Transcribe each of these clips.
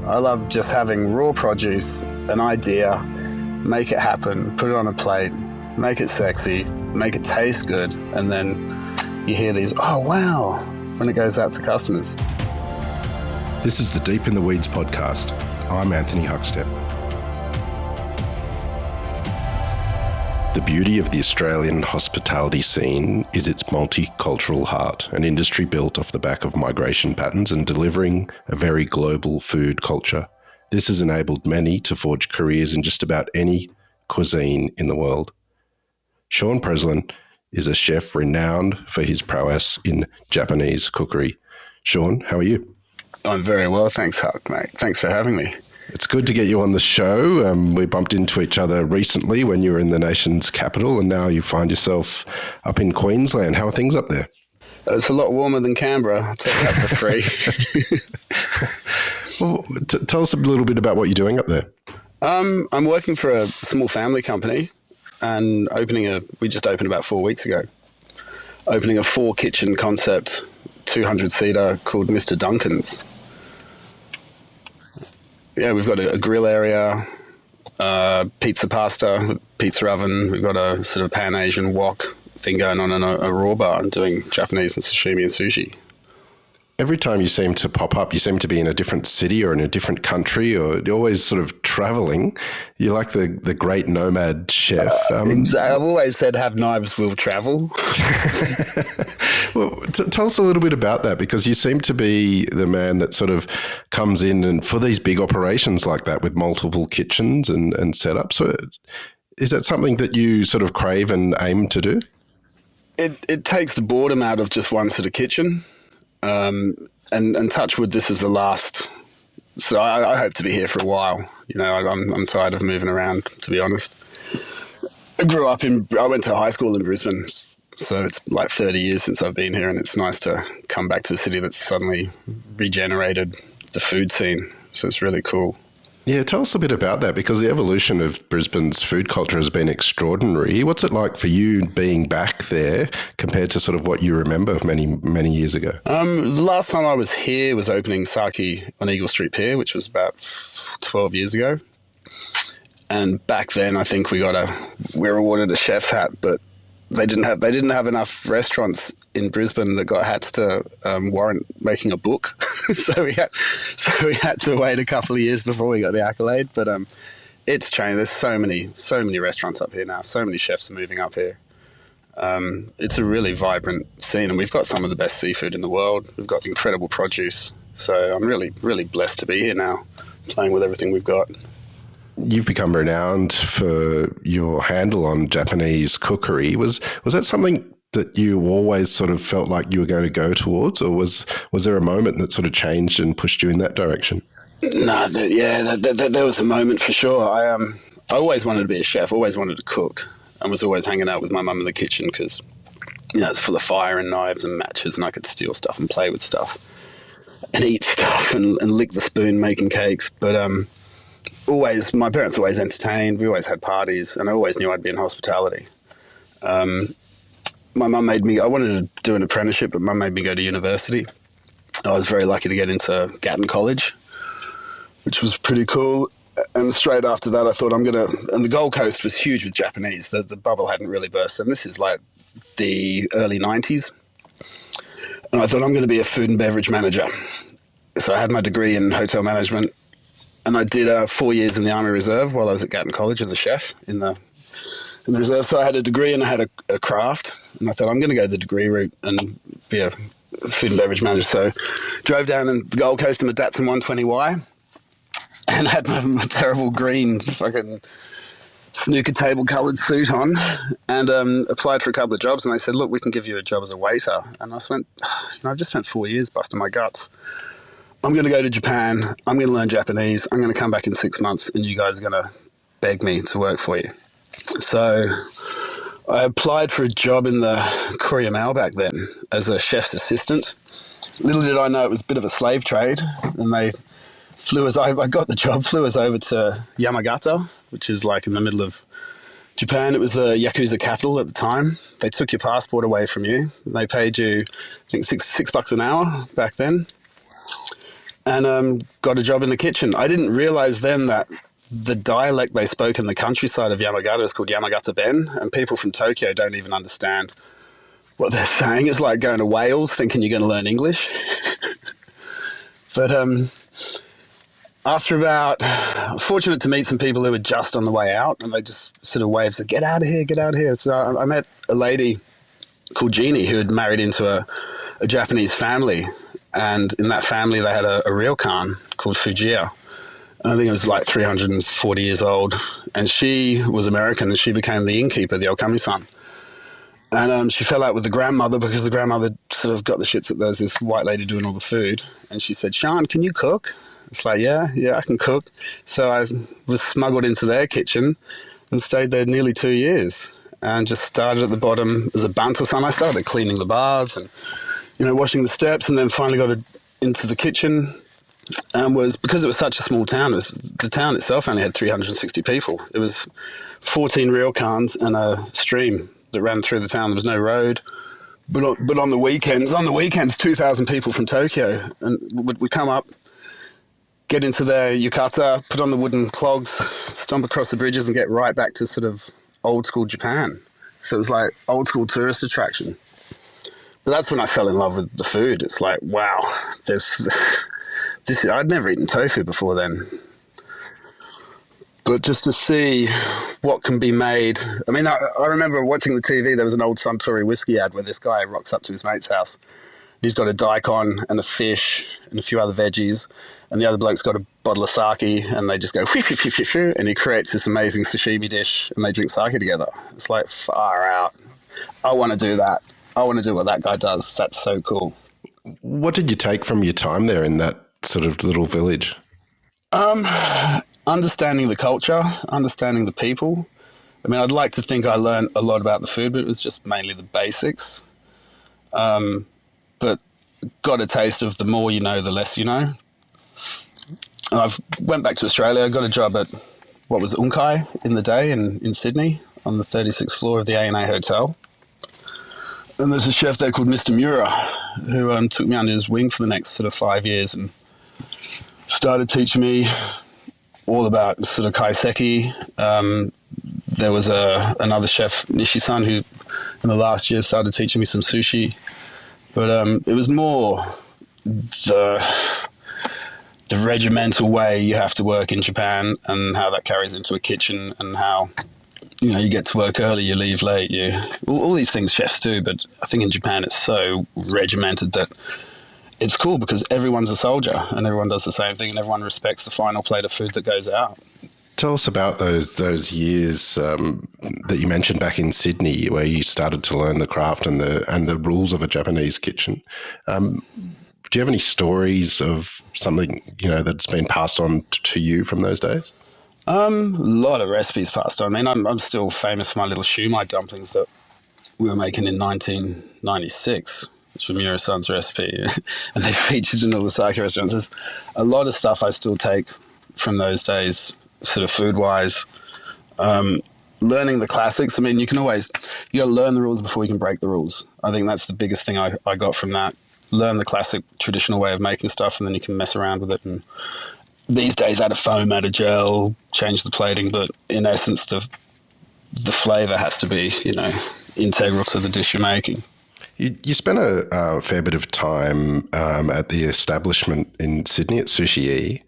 I love just having raw produce, an idea, make it happen, put it on a plate, make it sexy, make it taste good, and then you hear these, oh wow, when it goes out to customers. This is the Deep in the Weeds podcast. I'm Anthony Huckstep. The beauty of the Australian hospitality scene is its multicultural heart, an industry built off the back of migration patterns and delivering a very global food culture. This has enabled many to forge careers in just about any cuisine in the world. Shaun Presland is a chef renowned for his prowess in Japanese cookery. Shaun, how are you? I'm very well, thanks, Huck, mate. Thanks for having me. It's good to get you on the show. We bumped into each other recently when you were in the nation's capital, and now you find yourself up in Queensland. How are things up there? It's a lot warmer than Canberra. I'll take that for free. Well, tell us a little bit about what you're doing up there. I'm working for a small family company and we just opened about 4 weeks ago, opening a 4-kitchen concept, 200-seater called Mr. Duncan's. Yeah, we've got a grill area, pizza pasta, pizza oven. We've got a sort of Pan-Asian wok thing going on in a raw bar and doing Japanese and sashimi and sushi. Every time you seem to pop up, you seem to be in a different city or in a different country, or you're always sort of traveling. You're like the great nomad chef. Exactly. I've always said, have knives, will travel. Well, tell us a little bit about that, because you seem to be the man that sort of comes in and for these big operations like that with multiple kitchens and setups. So is that something that you sort of crave and aim to do? It takes the boredom out of just one sort of kitchen. And touch wood, this is the last. So I hope to be here for a while. You know, I'm tired of moving around, to be honest. I went to high school in Brisbane, so it's like 30 years since I've been here, and it's nice to come back to a city that's suddenly regenerated the food scene. So it's really cool. Yeah, tell us a bit about that, because the evolution of Brisbane's food culture has been extraordinary. What's it like for you being back there compared to sort of what you remember many, many years ago? The last time I was here was opening Sake on Eagle Street Pier, which was about 12 years ago. And back then, I think we were awarded a chef's hat, but they didn't have enough restaurants in Brisbane that got hats to warrant making a book. so we had to wait a couple of years before we got the accolade. But it's changed. There's so many restaurants up here now. So many chefs are moving up here. It's a really vibrant scene, and we've got some of the best seafood in the world. We've got incredible produce. So I'm really, really blessed to be here now, playing with everything we've got. You've become renowned for your handle on Japanese cookery. Was that something that you always sort of felt like you were going to go towards, or was there a moment that sort of changed and pushed you in that direction? No, there was a moment for sure. I always wanted to be a chef, always wanted to cook, and was always hanging out with my mum in the kitchen because, you know, it's full of fire and knives and matches, and I could steal stuff and play with stuff and eat stuff and lick the spoon making cakes. But my parents always entertained. We always had parties, and I always knew I'd be in hospitality. My mum I wanted to do an apprenticeship, but mum made me go to university. I was very lucky to get into Gatton College, which was pretty cool. And straight after that, I thought and the Gold Coast was huge with Japanese. The bubble hadn't really burst. And this is like the early 90s. And I thought, I'm going to be a food and beverage manager. So I had my degree in hotel management. And I did 4 years in the Army Reserve while I was at Gatton College as a chef in the reserve. So I had a degree and I had a craft. And I thought, I'm going to go the degree route and be a food and beverage manager. So drove down in the Gold Coast in my Datsun 120Y and had my terrible green fucking snooker table coloured suit on and applied for a couple of jobs. And they said, look, we can give you a job as a waiter. And I just went, I've just spent 4 years busting my guts. I'm going to go to Japan. I'm going to learn Japanese. I'm going to come back in 6 months and you guys are going to beg me to work for you. So I applied for a job in the Courier Mail back then as a chef's assistant. Little did I know it was a bit of a slave trade, and I got the job, flew us over to Yamagata, which is like in the middle of Japan. It was the Yakuza capital at the time. They took your passport away from you. They paid you, I think, $6 an hour back then. and got a job in the kitchen. I didn't realize then that the dialect they spoke in the countryside of Yamagata is called Yamagata Ben, and people from Tokyo don't even understand what they're saying. It's like going to Wales thinking you're going to learn English. But after about, fortunate to meet some people who were just on the way out, and they just sort of waved, said, get out of here, get out of here. So I met a lady called Jeannie who had married into a Japanese family, and in that family they had a ryokan called Fujiya. And I think it was like 340 years old, and she was American, and she became the innkeeper, the Okami-san. And she fell out with the grandmother because the grandmother sort of got the shits that there was this white lady doing all the food. And she said, Shaun, can you cook? It's like, yeah, I can cook. So I was smuggled into their kitchen and stayed there nearly 2 years and just started at the bottom as a banto-san. I started cleaning the baths and, washing the steps, and then finally got into the kitchen. And because it was such a small town, the town itself only had 360 people. There was 14 ryokans and a stream that ran through the town. There was no road. But on the weekends, 2,000 people from Tokyo and would come up, get into their yukata, put on the wooden clogs, stomp across the bridges and get right back to sort of old school Japan. So it was like old school tourist attraction. But that's when I fell in love with the food. It's like, wow, I'd never eaten tofu before then. But just to see what can be made. I mean, I remember watching the TV, there was an old Suntory whiskey ad where this guy rocks up to his mate's house. He's got a daikon and a fish and a few other veggies, and the other bloke's got a bottle of sake, and they just go, and he creates this amazing sashimi dish, and they drink sake together. It's like, far out. I want to do that. I want to do what that guy does. That's so cool. What did you take from your time there in that sort of little village? Understanding the culture, understanding the people. I mean, I'd like to think I learned a lot about the food, but it was just mainly the basics. But got a taste of the more you know, the less you know. And I went back to Australia, got a job at what was Unkai in the day in Sydney on the 36th floor of the A&A Hotel. And there's a chef there called Mr. Mura who took me under his wing for the next sort of 5 years and started teaching me all about sort of kaiseki. There was another chef, Nishi-san, who in the last year started teaching me some sushi. But it was more the regimental way you have to work in Japan and how that carries into a kitchen and how, you get to work early, you leave late. All these things chefs do, but I think in Japan it's so regimented that it's cool because everyone's a soldier and everyone does the same thing and everyone respects the final plate of food that goes out. Tell us about those years that you mentioned back in Sydney, where you started to learn the craft and the rules of a Japanese kitchen. Do you have any stories of something that's been passed on to you from those days? A lot of recipes passed on. I mean, I'm still famous for my little shumai dumplings that we were making in 1996. Which was Mura-san's recipe, and they featured in all the sake restaurants. There's a lot of stuff I still take from those days, sort of food-wise. Learning the classics. I mean, you got to learn the rules before you can break the rules. I think that's the biggest thing I got from that. Learn the classic traditional way of making stuff, and then you can mess around with it. And these days, add a foam, add a gel, change the plating, but in essence, the flavour has to be, integral to the dish you're making. You spent a fair bit of time at the establishment in Sydney at Sushi.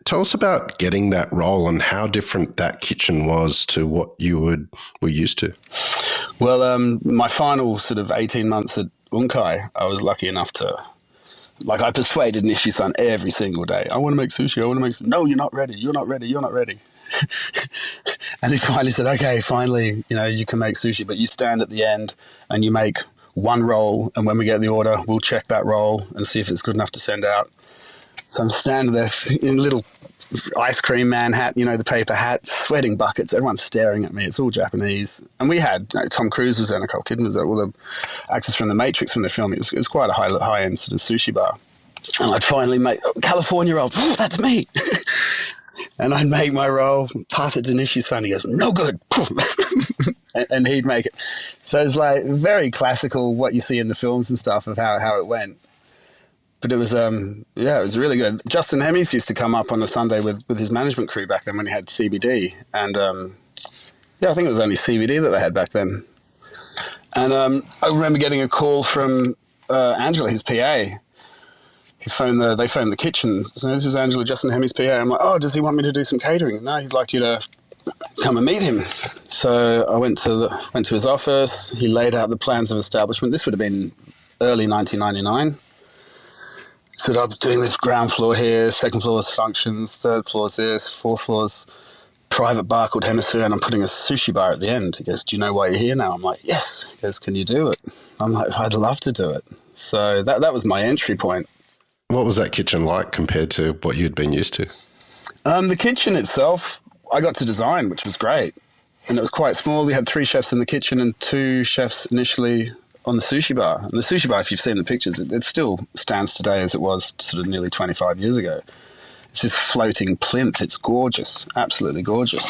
Tell us about getting that role and how different that kitchen was to what you were used to. Well, my final sort of 18 months at Unkai, I was lucky enough to, I persuaded Nishi-san every single day. I want to make sushi. No, you're not ready. You're not ready. You're not ready. And he finally said, okay, finally, you can make sushi, but you stand at the end and you make one roll. And when we get the order, we'll check that roll and see if it's good enough to send out. So I'm standing there in a little ice cream man hat, the paper hat, sweating buckets. Everyone's staring at me. It's all Japanese. And we had, Tom Cruise was there, Nicole Kidman was there, all the actors from The Matrix from the film. It was quite a high-end sort of sushi bar. And I'd finally make California roll. Oh, that's me. And I'd make my roll, pass it to Nishi-san. He goes, no good. And he'd make it. So it's very classical what you see in the films and stuff of how it went. But it was, it was really good. Justin Hemmies used to come up on a Sunday with his management crew back then when he had CBD. And I think it was only CBD that they had back then. And I remember getting a call from Angela, his PA. They phoned the kitchen. So this is Angela, Justin Hemmy's PA. I'm like, oh, does he want me to do some catering? No, he'd like you to come and meet him. So I went to his office. He laid out the plans of establishment. This would have been early 1999. So I'm doing this ground floor here, second floor is functions, third floor is this, fourth floor is private bar called Hemisphere, and I'm putting a sushi bar at the end. He goes, do you know why you're here now? I'm like, yes. He goes, can you do it? I'm like, I'd love to do it. So that was my entry point. What was that kitchen like compared to what you'd been used to? The kitchen itself, I got to design, which was great. And it was quite small. We had 3 chefs in the kitchen and 2 chefs initially on the sushi bar. And the sushi bar, if you've seen the pictures, it still stands today as it was sort of nearly 25 years ago. It's this floating plinth. It's gorgeous, absolutely gorgeous.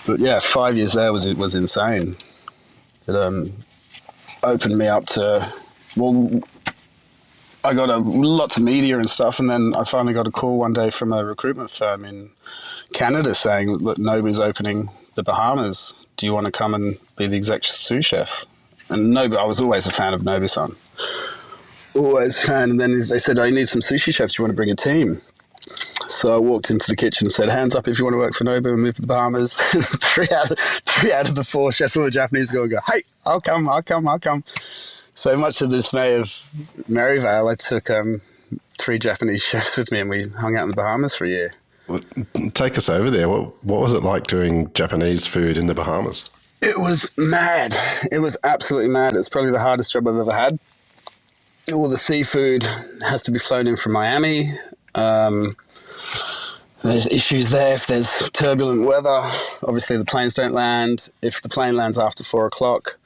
But yeah, 5 years there was insane. It opened me up to, well, I got lots of media and stuff, and then I finally got a call one day from a recruitment firm in Canada saying that Nobu's opening the Bahamas. Do you want to come and be the exec sous chef? And Nobu, I was always a fan of Nobu-san. Always a fan. And then they said, I need some sushi chefs. Do you want to bring a team? So I walked into the kitchen and said, hands up if you want to work for Nobu and move to the Bahamas. three out of the 4 chefs, all the Japanese go, hey, I'll come. So much to the dismay of Maryvale, I took 3 Japanese chefs with me and we hung out in the Bahamas for a year. Well, take us over there. What was it like doing Japanese food in the Bahamas? It was mad. It was absolutely mad. It's probably the hardest job I've ever had. All the seafood has to be flown in from Miami. There's issues there if there's turbulent weather. Obviously, the planes don't land. If the plane lands after 4 o'clock,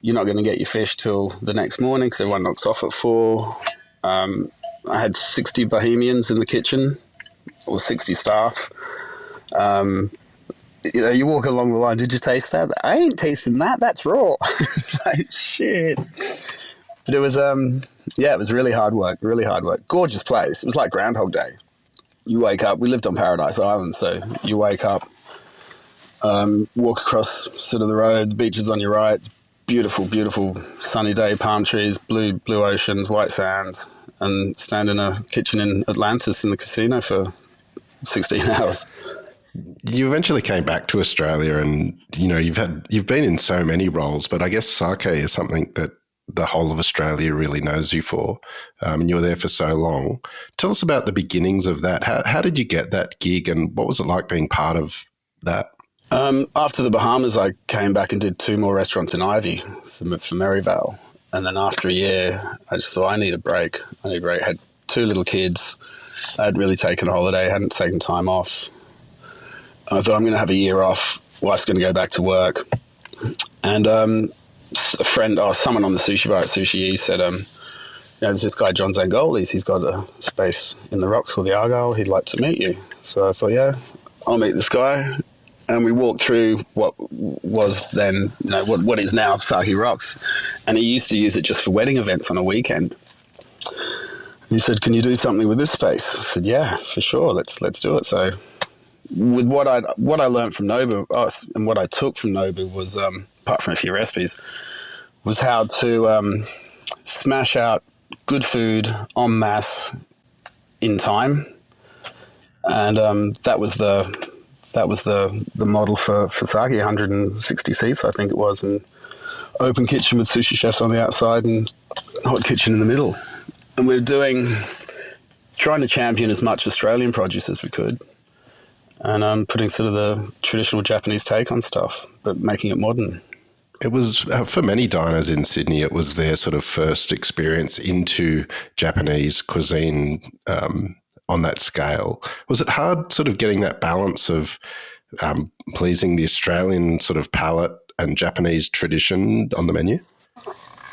you're not going to get your fish till the next morning because everyone knocks off at 4. I had 60 Bohemians in the kitchen, or 60 staff. You walk along the line, did you taste that? I ain't tasting that, that's raw. Like, shit. But it was, it was really hard work. Gorgeous place. It was like Groundhog Day. You wake up, we lived on Paradise Island, so you wake up, walk across sort of the road, the beach is on your right, beautiful, beautiful sunny day, palm trees, blue oceans, white sands, and stand in a kitchen in Atlantis in the casino for 16 hours. You eventually came back to Australia and, you've been in so many roles, but I guess sake is something that the whole of Australia really knows you for, and you were there for so long. Tell us about the beginnings of that. How did you get that gig and what was it like being part of that? After the Bahamas, I came back and did 2 more restaurants in Ivy for Maryvale. And then after a year, I just thought, I need a break. I had 2 little kids. I'd really taken a holiday, hadn't taken time off. I thought, I'm going to have a year off. Wife's going to go back to work. And a friend, someone on the sushi bar at Sushi E said, there's this guy, John Zangolis. He's got a space in the Rocks called the Argyle. He'd like to meet you. So I thought, yeah, I'll meet this guy. And we walked through what was then, what is now Saki Rocks. And he used to use it just for wedding events on a weekend. And he said, can you do something with this space? I said, yeah, for sure. Let's do it. So with what I learned from Nobu and what I took from Nobu was, apart from a few recipes, was how to smash out good food en masse in time. And that was the model for Saki, 160 seats, I think it was, and open kitchen with sushi chefs on the outside and hot kitchen in the middle. And we were trying to champion as much Australian produce as we could, and putting sort of the traditional Japanese take on stuff, but making it modern. It was, for many diners in Sydney, it was their sort of first experience into Japanese cuisine on that scale. Was it hard sort of getting that balance of pleasing the Australian sort of palate and Japanese tradition on the menu?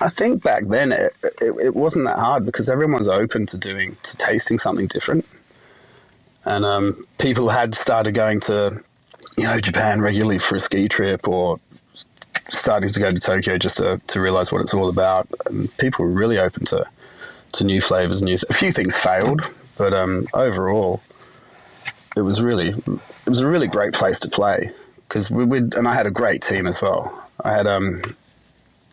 I think back then it wasn't that hard because everyone was open to tasting something different. And people had started going to, Japan regularly for a ski trip or starting to go to Tokyo just to realize what it's all about. And people were really open to to new flavors. A few things failed, but overall, it was a really great place to play because and I had a great team as well. I had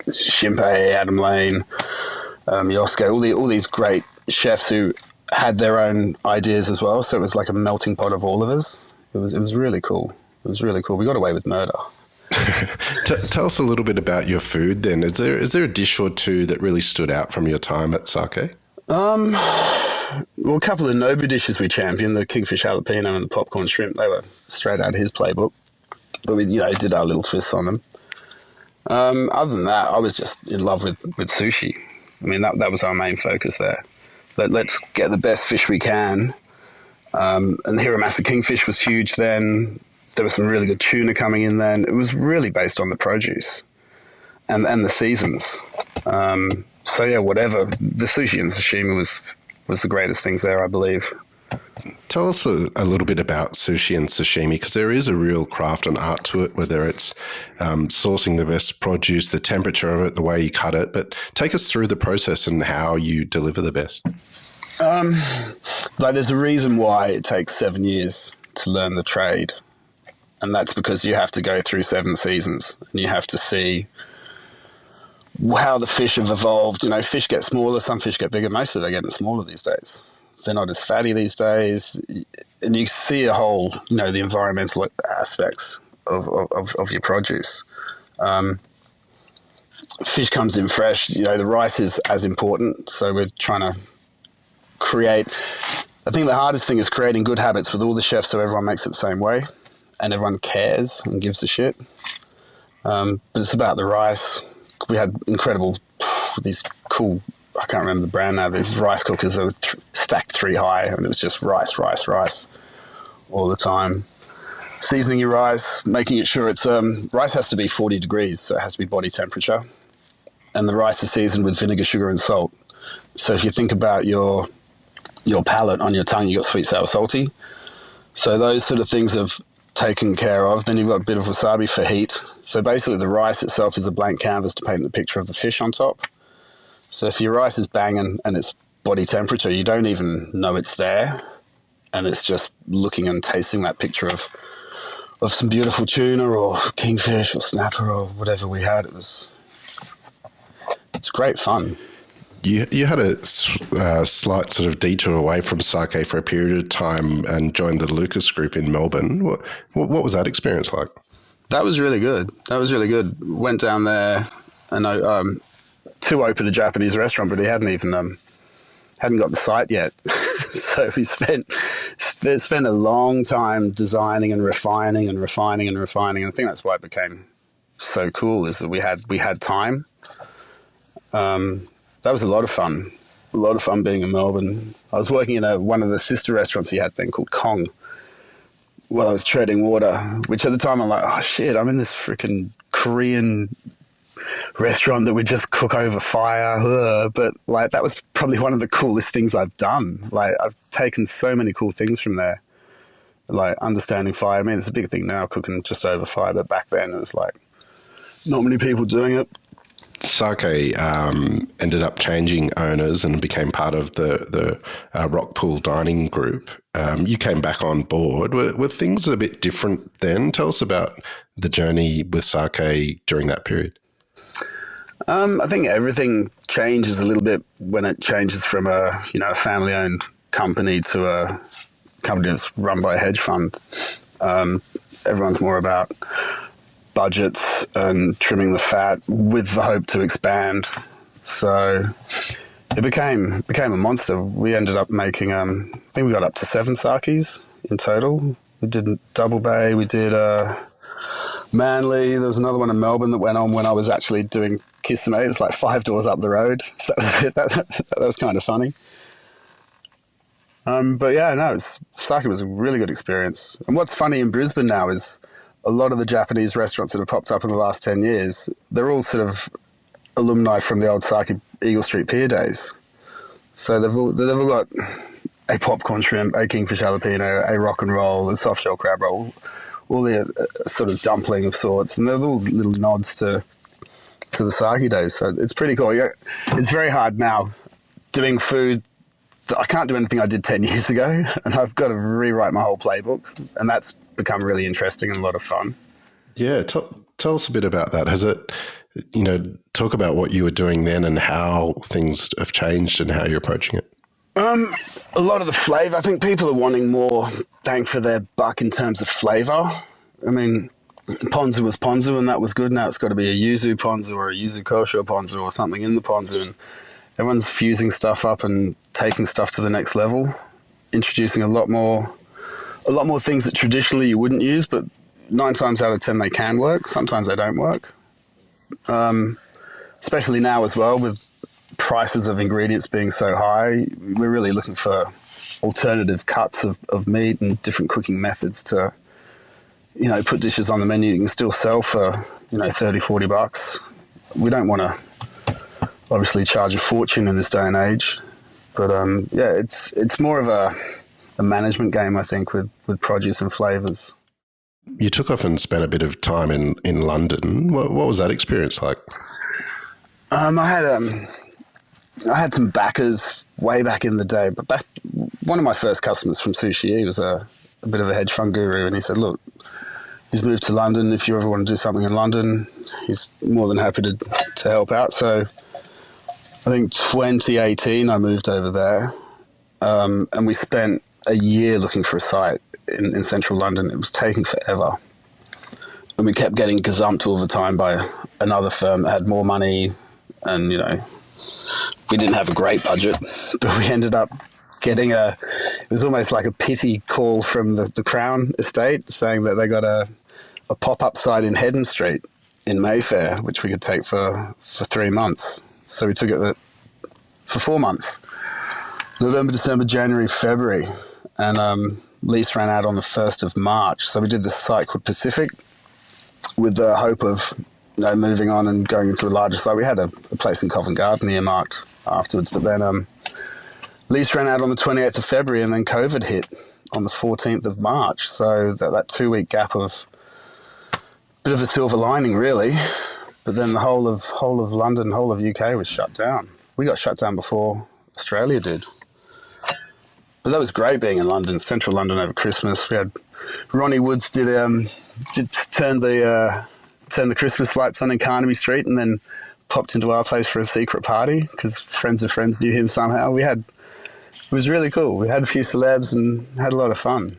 Shimpe, Adam Lane, Yosko, all these great chefs who had their own ideas as well. So it was like a melting pot of all of us. It was really cool. It was really cool. We got away with murder. Tell us a little bit about your food then. Is there a dish or two that really stood out from your time at Sake? Well, a couple of Nobu dishes we championed, the kingfish jalapeno and the popcorn shrimp. They were straight out of his playbook, but we did our little twists on them. Other than that, I was just in love with sushi. I mean, that was our main focus there. Let's get the best fish we can. And the Hiramasa kingfish was huge then. There was some really good tuna coming in then. It was really based on the produce and the seasons. So yeah, whatever. The sushi and sashimi was the greatest things there, I believe. Tell us a little bit about sushi and sashimi, because there is a real craft and art to it, whether it's sourcing the best produce, the temperature of it, the way you cut it. But take us through the process and how you deliver the best. There's a reason why it takes 7 years to learn the trade. And that's because you have to go through 7 seasons and you have to see how the fish have evolved. Fish get smaller, some fish get bigger. Most of them are getting smaller these days. They're not as fatty these days. And you see a whole, the environmental aspects of your produce. Fish comes in fresh. The rice is as important. So we're trying to create... I think the hardest thing is creating good habits with all the chefs so everyone makes it the same way and everyone cares and gives a shit. But it's about the rice. We had these cool, I can't remember the brand now, these rice cookers that were stacked 3 high, and it was just rice all the time. Seasoning your rice, making it sure it's, rice has to be 40 degrees, so it has to be body temperature. And the rice is seasoned with vinegar, sugar, and salt. So if you think about your palate on your tongue, you've got sweet, sour, salty. So those sort of things have taken care of. Then you've got a bit of wasabi for heat. So basically the rice itself is a blank canvas to paint the picture of the fish on top. So if your rice is banging and it's body temperature, you don't even know it's there. And it's just looking and tasting that picture of some beautiful tuna or kingfish or snapper or whatever we had. It's great fun. You had a slight sort of detour away from Sake for a period of time and joined the Lucas Group in Melbourne. What was that experience like? That was really good. Went down there and to open a Japanese restaurant, but he hadn't got the site yet. So we spent a long time designing and refining and refining and refining. And I think that's why it became so cool, is that we had time. That was a lot of fun. A lot of fun being in Melbourne. I was working in one of the sister restaurants he had then called Kong while I was treading water, which at the time I'm like, oh shit, I'm in this freaking Korean restaurant that we just cook over fire. But like, that was probably one of the coolest things I've done. Like, I've taken so many cool things from there, like understanding fire. I mean, it's a big thing now, cooking just over fire, but back then it was like not many people doing it. Sake ended up changing owners and became part of the Rockpool Dining Group. You came back on board. Were things a bit different then? Tell us about the journey with Sake during that period. I think everything changes a little bit when it changes from a family-owned company to a company that's run by a hedge fund. Everyone's more about budgets and trimming the fat with the hope to expand. So it became a monster. We ended up making, I think we got up to 7 sakis in total. We did Double Bay, we did Manly. There was another one in Melbourne that went on when I was actually doing Kisame. It was like 5 doors up the road. So that was kind of funny. But yeah, no, Sake was a really good experience. And what's funny in Brisbane now is a lot of the Japanese restaurants that have popped up in the last 10 years, they're all sort of alumni from the old Sake Eagle Street Pier days. So they've all got a popcorn shrimp, a kingfish jalapeno, a rock and roll, a soft shell crab roll, all the sort of dumpling of sorts. And they're all little nods to the Sake days. So it's pretty cool. Yeah, it's very hard now doing food. I can't do anything I did 10 years ago, and I've got to rewrite my whole playbook, and that's become really interesting and a lot of fun. Yeah, tell us a bit about that. Has it, talk about what you were doing then and how things have changed and how you're approaching it. A lot of the flavour. I think people are wanting more bang for their buck in terms of flavour. I mean, ponzu was ponzu and that was good. Now it's got to be a yuzu ponzu or a yuzu kosho ponzu or something in the ponzu. And everyone's fusing stuff up and taking stuff to the next level, introducing a lot more things that traditionally you wouldn't use, but 9 times out of 10 they can work. Sometimes they don't work. Especially now as well with prices of ingredients being so high, we're really looking for alternative cuts of meat and different cooking methods to, put dishes on the menu you can still sell for, $30-40. We don't want to obviously charge a fortune in this day and age, but it's more of a management game, I think, with produce and flavours. You took off and spent a bit of time in London. What was that experience like? I had some backers way back in the day, but one of my first customers from sushi, he was a bit of a hedge fund guru, and he said, look, he's moved to London. If you ever want to do something in London, he's more than happy to help out. So I think 2018 I moved over there, and we spent a year looking for a site in central London. It was taking forever. And we kept getting gazumped all the time by another firm that had more money, and, we didn't have a great budget, but we ended up getting it was almost like a pity call from the Crown estate saying that they got a pop-up site in Heddon Street in Mayfair, which we could take for 3 months. So we took it for 4 months, November, December, January, February, and lease ran out on the 1st of March. So we did this site called Pacific with the hope of moving on and going into a larger site. We had a place in Covent Garden earmarked afterwards, but then lease ran out on the 28th of February, and then COVID hit on the 14th of March. So that 2-week gap of bit of a silver lining, really. But then the whole of London, whole of UK was shut down. We got shut down before Australia did. But that was great being in London, central London over Christmas. We had Ronnie Woods did turn the Christmas lights on in Carnaby Street, and then popped into our place for a secret party because friends of friends knew him somehow. It was really cool. We had a few celebs and had a lot of fun.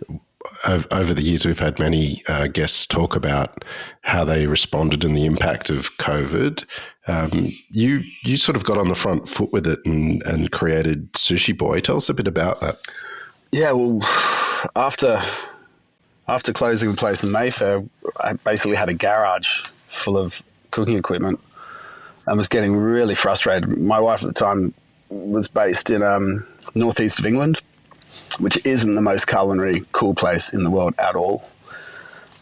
Over the years, we've had many guests talk about how they responded and the impact of COVID. You sort of got on the front foot with it and created Sushi Boy. Tell us a bit about that. Yeah, well, after closing the place in Mayfair, I basically had a garage full of cooking equipment and was getting really frustrated. My wife at the time was based in northeast of England, which isn't the most culinary cool place in the world at all.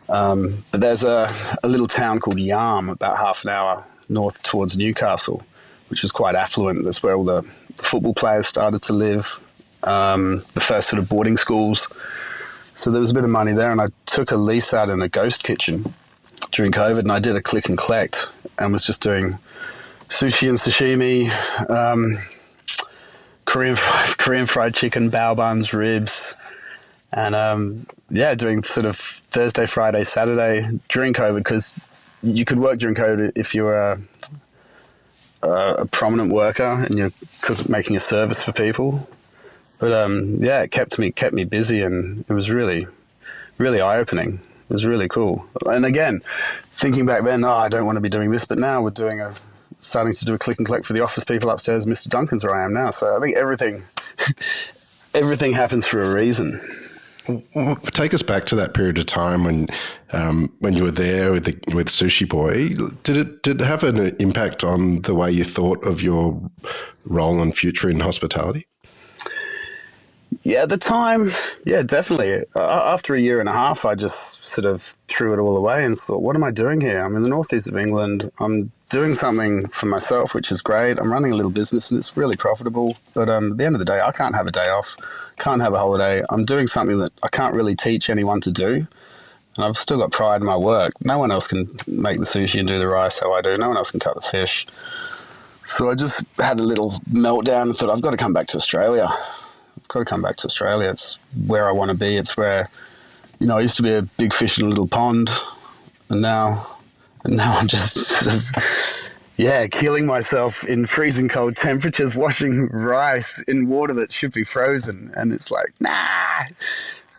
But there's a little town called Yarm, about half an hour north towards Newcastle, which is quite affluent. That's where all the football players started to live, the first sort of boarding schools. So there was a bit of money there, and I took a lease out in a ghost kitchen during COVID, and I did a click and collect and was just doing sushi and sashimi, Korean fried chicken, bao buns, ribs, and doing sort of Thursday, Friday, Saturday during COVID, because you could work during COVID if you were a prominent worker and you're making a service for people. But it kept me busy, and it was really, really eye-opening. It was really cool. And again, thinking back then, I don't want to be doing this, but now we're starting to do a click and collect for the office people upstairs. Mr. Duncan's where I am now. So I think everything happens for a reason. Take us back to that period of time when you were there with Sushi Boy. Did it have an impact on the way you thought of your role and future in hospitality? Yeah, at the time, yeah, definitely. After a year and a half, I just sort of threw it all away and thought, what am I doing here? I'm in the northeast of England. I'm doing something for myself, which is great. I'm running a little business and it's really profitable. But at the end of the day, I can't have a day off, can't have a holiday. I'm doing something that I can't really teach anyone to do. And I've still got pride in my work. No one else can make the sushi and do the rice how I do. No one else can cut the fish. So I just had a little meltdown and thought, I've got to come back to Australia. I've got to come back to Australia. It's where I want to be. It's where, I used to be a big fish in a little pond, and now I'm just sort of, killing myself in freezing cold temperatures, washing rice in water that should be frozen. And it's like, nah.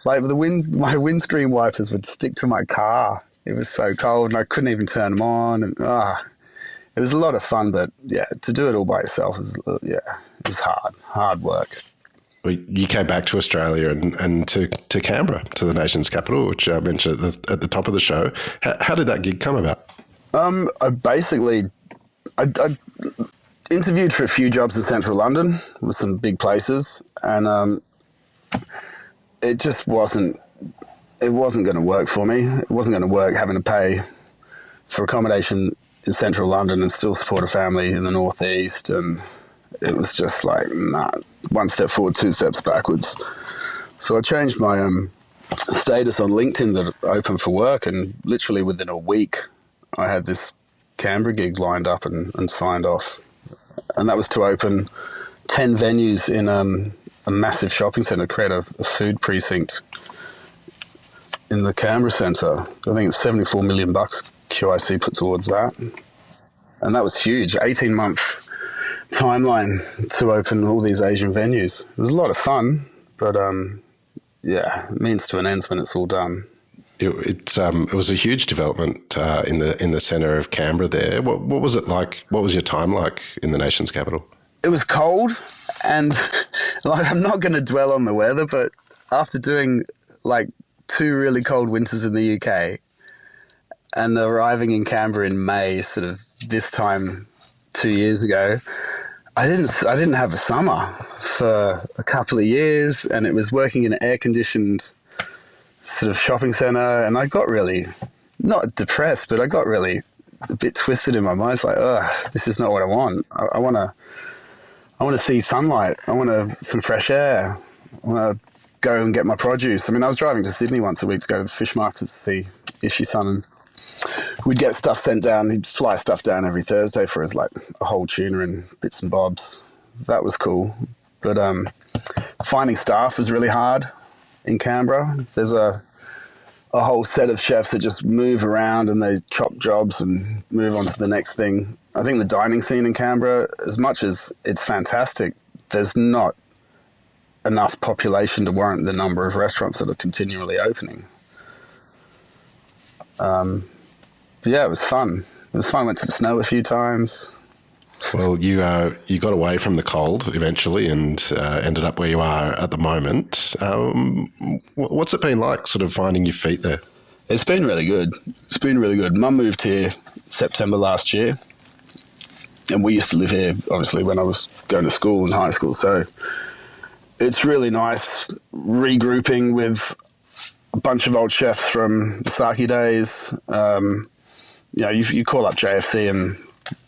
Like my windscreen wipers would stick to my car. It was so cold, and I couldn't even turn them on. And it was a lot of fun, but to do it all by yourself it was hard work. Well, you came back to Australia and to Canberra, to the nation's capital, which I mentioned at the top of the show. How did that gig come about? I interviewed for a few jobs in central London with some big places, and it just wasn't going to work for me. It wasn't going to work having to pay for accommodation in central London and still support a family in the northeast, and it was just like, nah, one step forward, two steps backwards. So I changed my status on LinkedIn that open for work, and literally within a week I had this Canberra gig lined up and signed off. And that was to open 10 venues in a massive shopping centre, create a food precinct in the Canberra Centre. I think it's $74 million QIC put towards that. And that was huge, 18-month timeline to open all these Asian venues. It was a lot of fun, but it means to an end when it's all done. It was a huge development in the centre of Canberra there. What was it like? What was your time like in the nation's capital? It was cold, and I'm not going to dwell on the weather, but after doing 2 really cold winters in the UK and arriving in Canberra in May, sort of this time 2 years ago, I didn't have a summer for a couple of years, and it was working in an air-conditioned sort of shopping centre, and I got really, not depressed, but I got really a bit twisted in my mind. It's like, this is not what I want. I want to see sunlight. I want some fresh air. I want to go and get my produce. I mean, I was driving to Sydney once a week to go to the fish market to see Ishi-san, and we'd get stuff sent down. He'd fly stuff down every Thursday for us, like a whole tuna and bits and bobs. That was cool. But finding staff was really hard in Canberra. There's a whole set of chefs that just move around and they chop jobs and move on to the next thing. I think the dining scene in Canberra, as much as it's fantastic, there's not enough population to warrant the number of restaurants that are continually opening. But it was fun. It was fun. Went to the snow a few times. Well, you got away from the cold eventually and ended up where you are at the moment. What's it been like, sort of finding your feet there? It's been really good. Mum moved here September last year, and we used to live here, obviously, when I was going to school in high school. So it's really nice regrouping with a bunch of old chefs from the sake days. You call up JFC and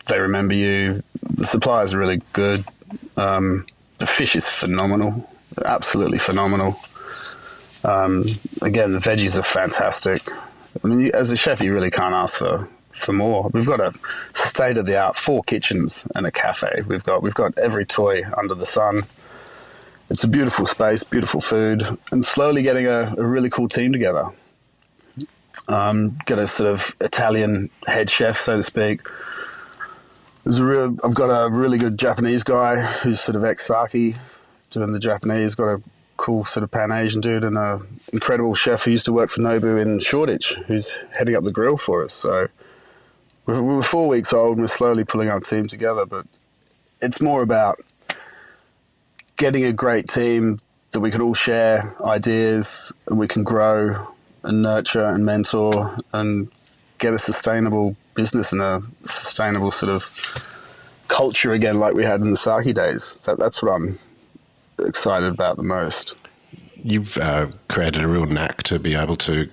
they remember you. The suppliers are really good. The fish is phenomenal, absolutely phenomenal. Again, the veggies are fantastic. I mean, as a chef, you really can't ask for more. We've got a state-of-the-art 4 kitchens and a cafe. We've got every toy under the sun. It's a beautiful space, beautiful food, and slowly getting a really cool team together. Got a sort of Italian head chef, so to speak. I've got a really good Japanese guy who's sort of ex-sake, doing the Japanese. Got a cool sort of Pan-Asian dude, and an incredible chef who used to work for Nobu in Shoreditch, who's heading up the grill for us. So we were 4 weeks old and we're slowly pulling our team together, but it's more about getting a great team that we can all share ideas and we can grow and nurture and mentor and get a sustainable business and a sustainable sort of culture again like we had in the sake days. That's what I'm excited about the most. You've created a real knack to be able to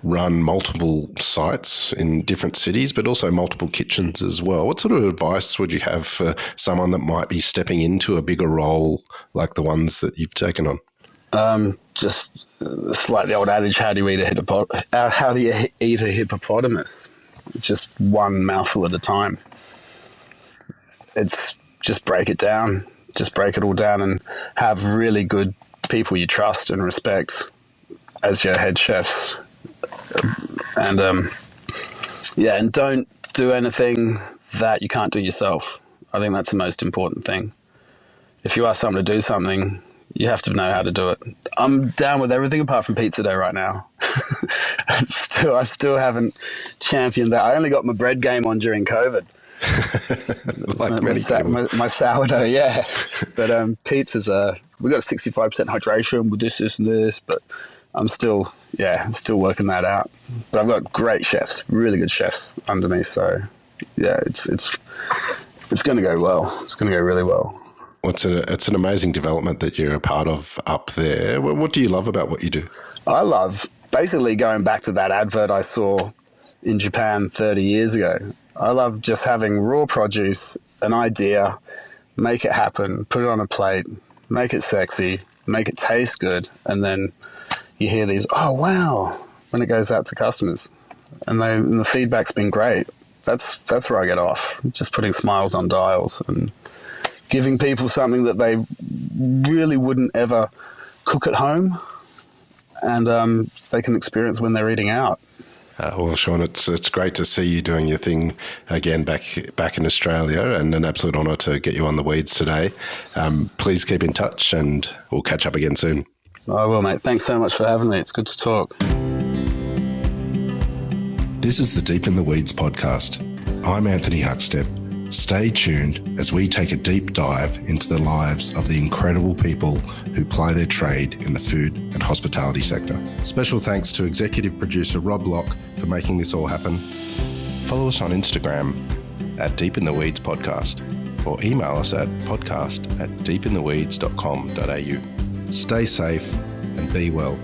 run multiple sites in different cities, but also multiple kitchens as well. What sort of advice would you have for someone that might be stepping into a bigger role like the ones that you've taken on? Just it's like the old adage, how do you eat a hippopotamus? It's just one mouthful at a time. it's just break it down. Just break it all down and have really good people you trust and respect as your head chefs. And and don't do anything that you can't do yourself. I think that's the most important thing. If you ask someone to do something, you have to know how to do it. I'm down with everything apart from pizza dough right now. I still haven't championed that. I only got my bread game on during COVID. My sourdough, yeah. But pizzas we got a 65% hydration with this and this, but I'm still working that out. But I've got great chefs, really good chefs under me, so yeah, it's going to go well. It's going to go really well. Well, it's an amazing development that you're a part of up there. What do you love about what you do? I love basically going back to that advert I saw in Japan 30 years ago. I love just having raw produce, an idea, make it happen, put it on a plate, make it sexy, make it taste good, and then you hear these, oh, wow, when it goes out to customers. And the feedback's been great. That's where I get off, just putting smiles on dials and giving people something that they really wouldn't ever cook at home and they can experience when they're eating out. Well, Shaun, it's great to see you doing your thing again back in Australia, and an absolute honour to get you on the weeds today. Please keep in touch and we'll catch up again soon. I will, mate. Thanks so much for having me. It's good to talk. This is the Deep in the Weeds podcast. I'm Anthony Huckstep. Stay tuned as we take a deep dive into the lives of the incredible people who ply their trade in the food and hospitality sector. Special thanks to executive producer Rob Locke for making this all happen. Follow us on Instagram at Deep in the Weeds Podcast, or email us at podcast@deepintheweeds.com.au. Stay safe and be well.